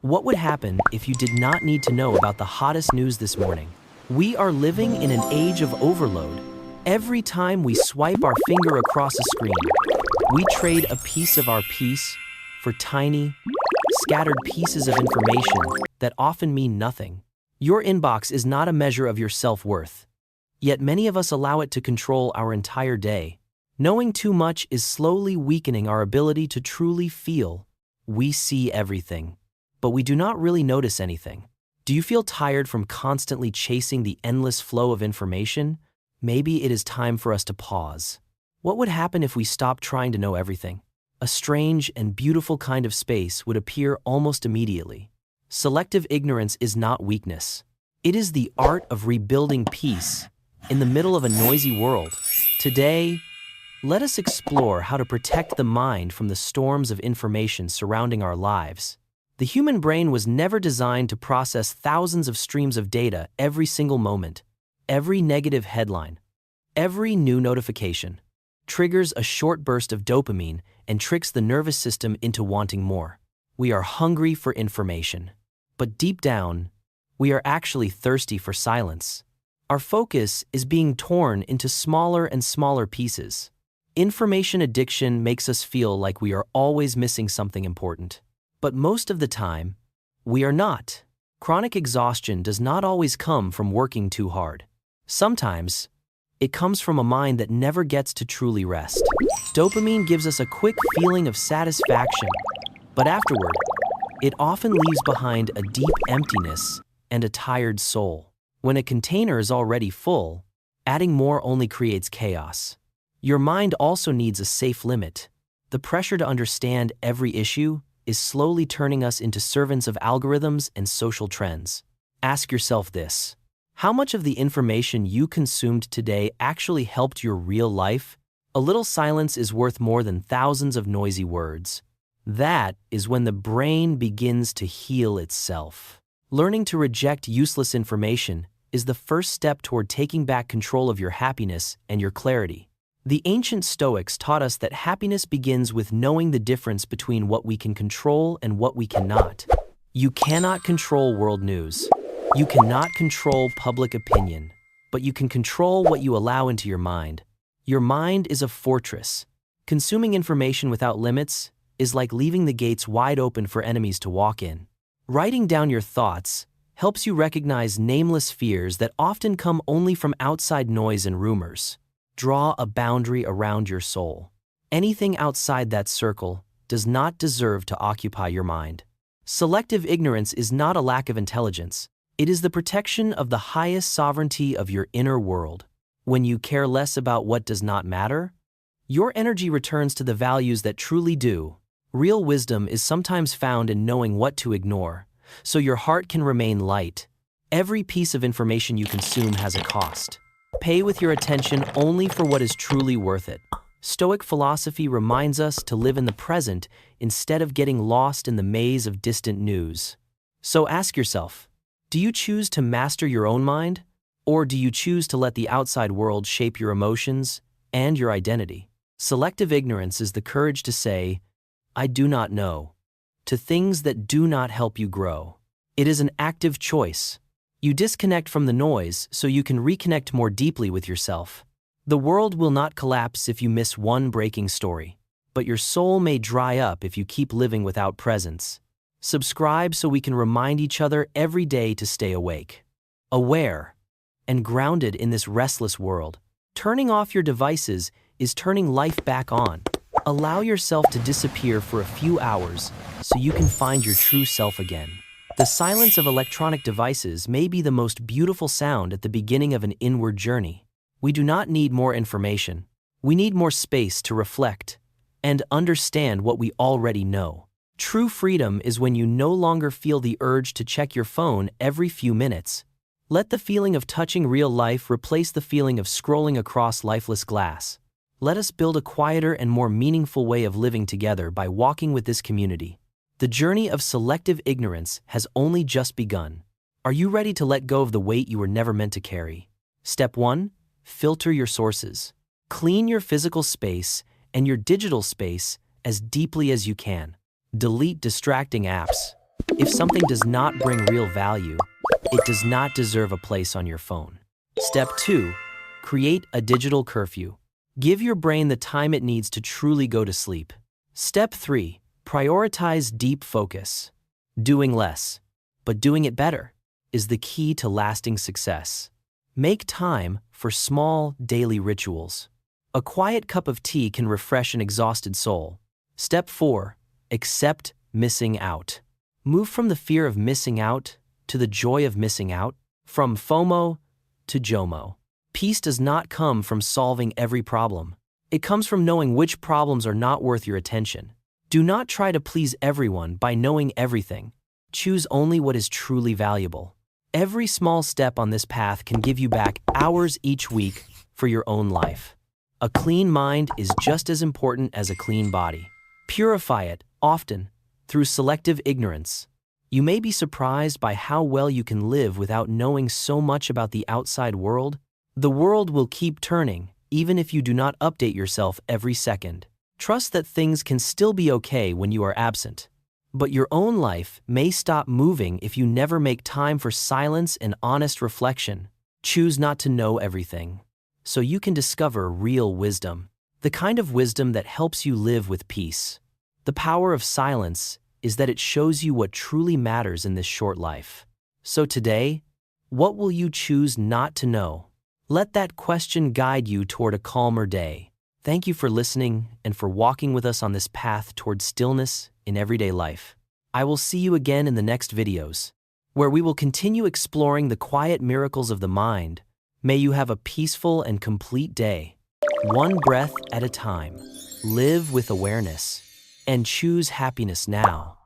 What would happen if you did not need to know about the hottest news this morning? We are living in an age of overload. Every time we swipe our finger across a screen, we trade a piece of our peace for tiny, scattered pieces of information that often mean nothing. Your inbox is not a measure of your self-worth, yet many of us allow it to control our entire day. Knowing too much is slowly weakening our ability to truly feel. We see everything, but we do not really notice anything. Do you feel tired from constantly chasing the endless flow of information? Maybe it is time for us to pause. What would happen if we stopped trying to know everything? A strange and beautiful kind of space would appear almost immediately. Selective ignorance is not weakness. It is the art of rebuilding peace in the middle of a noisy world. Today, let us explore how to protect the mind from the storms of information surrounding our lives. The human brain was never designed to process thousands of streams of data every single moment. Every negative headline, every new notification, triggers a short burst of dopamine and tricks the nervous system into wanting more. We are hungry for information, but deep down, we are actually thirsty for silence. Our focus is being torn into smaller and smaller pieces. Information addiction makes us feel like we are always missing something important. But most of the time, we are not. Chronic exhaustion does not always come from working too hard. Sometimes, it comes from a mind that never gets to truly rest. Dopamine gives us a quick feeling of satisfaction, but afterward, it often leaves behind a deep emptiness and a tired soul. When a container is already full, adding more only creates chaos. Your mind also needs a safe limit. The pressure to understand every issue is slowly turning us into servants of algorithms and social trends. Ask yourself this: how much of the information you consumed today actually helped your real life? A little silence is worth more than thousands of noisy words. That is when the brain begins to heal itself. Learning to reject useless information is the first step toward taking back control of your happiness and your clarity. The ancient Stoics taught us that happiness begins with knowing the difference between what we can control and what we cannot. You cannot control world news. You cannot control public opinion, but you can control what you allow into your mind. Your mind is a fortress. Consuming information without limits is like leaving the gates wide open for enemies to walk in. Writing down your thoughts helps you recognize nameless fears that often come only from outside noise and rumors. Draw a boundary around your soul. Anything outside that circle does not deserve to occupy your mind. Selective ignorance is not a lack of intelligence. It is the protection of the highest sovereignty of your inner world. When you care less about what does not matter, your energy returns to the values that truly do. Real wisdom is sometimes found in knowing what to ignore, so your heart can remain light. Every piece of information you consume has a cost. Pay with your attention only for what is truly worth it. Stoic philosophy reminds us to live in the present instead of getting lost in the maze of distant news. So ask yourself, do you choose to master your own mind, or do you choose to let the outside world shape your emotions and your identity? Selective ignorance is the courage to say, "I do not know," to things that do not help you grow. It is an active choice. You disconnect from the noise so you can reconnect more deeply with yourself. The world will not collapse if you miss one breaking story, but your soul may dry up if you keep living without presence. Subscribe so we can remind each other every day to stay awake, aware, and grounded in this restless world. Turning off your devices is turning life back on. Allow yourself to disappear for a few hours so you can find your true self again. The silence of electronic devices may be the most beautiful sound at the beginning of an inward journey. We do not need more information. We need more space to reflect and understand what we already know. True freedom is when you no longer feel the urge to check your phone every few minutes. Let the feeling of touching real life replace the feeling of scrolling across lifeless glass. Let us build a quieter and more meaningful way of living together by walking with this community. The journey of selective ignorance has only just begun. Are you ready to let go of the weight you were never meant to carry? Step 1. Filter your sources. Clean your physical space and your digital space as deeply as you can. Delete distracting apps. If something does not bring real value, it does not deserve a place on your phone. Step 2. Create a digital curfew. Give your brain the time it needs to truly go to sleep. Step 3. Prioritize deep focus. Doing less, but doing it better, is the key to lasting success. Make time for small, daily rituals. A quiet cup of tea can refresh an exhausted soul. Step 4. Accept missing out. Move from the fear of missing out to the joy of missing out, from FOMO to JOMO. Peace does not come from solving every problem. It comes from knowing which problems are not worth your attention. Do not try to please everyone by knowing everything. Choose only what is truly valuable. Every small step on this path can give you back hours each week for your own life. A clean mind is just as important as a clean body. Purify it, often, through selective ignorance. You may be surprised by how well you can live without knowing so much about the outside world. The world will keep turning, even if you do not update yourself every second. Trust that things can still be okay when you are absent. But your own life may stop moving if you never make time for silence and honest reflection. Choose not to know everything, so you can discover real wisdom, the kind of wisdom that helps you live with peace. The power of silence is that it shows you what truly matters in this short life. So today, what will you choose not to know? Let that question guide you toward a calmer day. Thank you for listening and for walking with us on this path toward stillness in everyday life. I will see you again in the next videos, where we will continue exploring the quiet miracles of the mind. May you have a peaceful and complete day. One breath at a time. Live with awareness and choose happiness now.